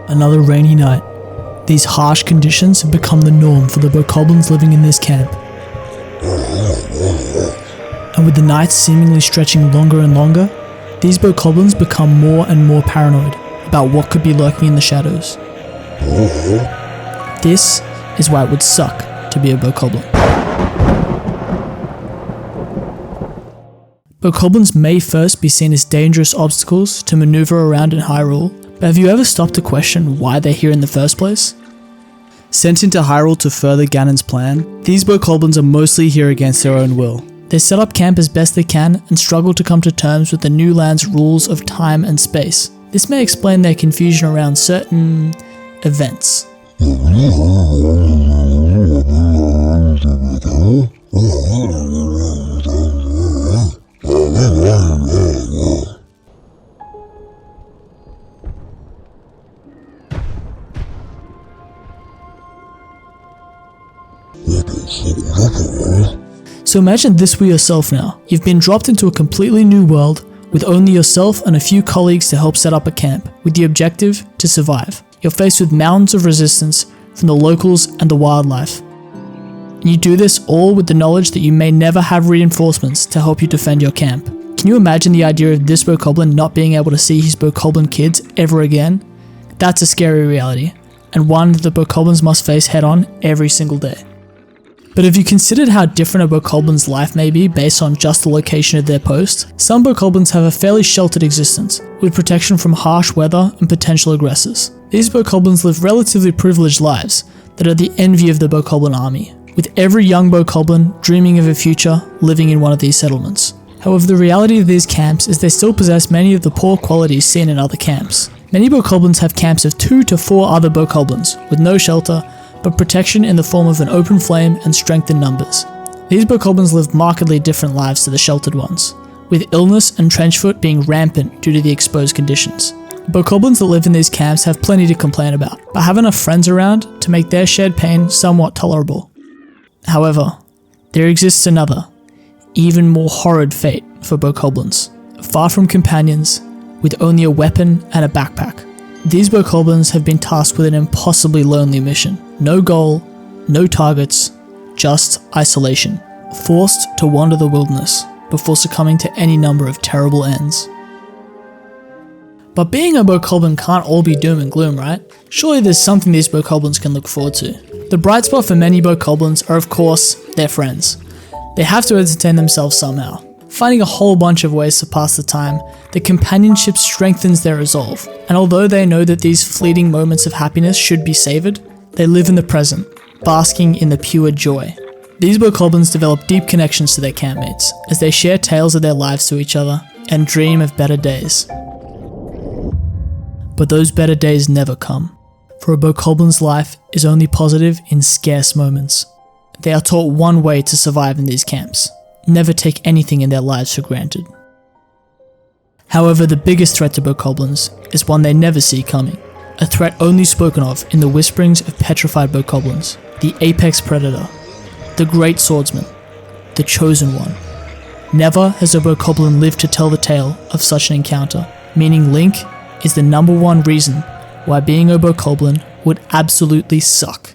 Another rainy night. These harsh conditions have become the norm for the Bokoblins living in this camp. And with the nights seemingly stretching longer and longer, these Bokoblins become more and more paranoid about what could be lurking in the shadows. This is why it would suck to be a Bokoblin. Bokoblins may first be seen as dangerous obstacles to maneuver around in Hyrule, but have you ever stopped to question why they're here in the first place? Sent into Hyrule to further Ganon's plan, these Bokoblins are mostly here against their own will. They set up camp as best they can and struggle to come to terms with the new land's rules of time and space. This may explain their confusion around certain events. So imagine this were yourself now. You've been dropped into a completely new world with only yourself and a few colleagues to help set up a camp, with the objective to survive. You're faced with mountains of resistance from the locals and the wildlife. And you do this all with the knowledge that you may never have reinforcements to help you defend your camp. Can you imagine the idea of this Bokoblin not being able to see his Bokoblin kids ever again? That's a scary reality, and one that the Bokoblins must face head on every single day. But have you considered how different a Bokoblin's life may be based on just the location of their post? Some Bokoblins have a fairly sheltered existence, with protection from harsh weather and potential aggressors. These Bokoblins live relatively privileged lives that are the envy of the Bokoblin army, with every young Bokoblin dreaming of a future living in one of these settlements. However, the reality of these camps is they still possess many of the poor qualities seen in other camps. Many Bokoblins have camps of 2 to 4 other Bokoblins, with no shelter, but protection in the form of an open flame and strength in numbers. These Bokoblins live markedly different lives to the sheltered ones, with illness and trenchfoot being rampant due to the exposed conditions. Bokoblins that live in these camps have plenty to complain about, but have enough friends around to make their shared pain somewhat tolerable. However, there exists another, even more horrid fate for Bokoblins. Far from companions, with only a weapon and a backpack, these Bokoblins have been tasked with an impossibly lonely mission. No goal, no targets, just isolation. Forced to wander the wilderness before succumbing to any number of terrible ends. But being a Bokoblin can't all be doom and gloom, right? Surely there's something these Bokoblins can look forward to. The bright spot for many Bokoblins are of course their friends. They have to entertain themselves somehow. Finding a whole bunch of ways to pass the time, the companionship strengthens their resolve, and although they know that these fleeting moments of happiness should be savoured, they live in the present, basking in the pure joy. These Bokoblins develop deep connections to their campmates, as they share tales of their lives to each other, and dream of better days. But those better days never come, for a Bokoblin's life is only positive in scarce moments. They are taught one way to survive in these camps: never take anything in their lives for granted. However, the biggest threat to Bokoblins is one they never see coming, a threat only spoken of in the whisperings of petrified Bokoblins, the apex predator, the great swordsman, the chosen one. Never has a Bokoblin lived to tell the tale of such an encounter, meaning Link is the #1 reason why being a Bokoblin would absolutely suck.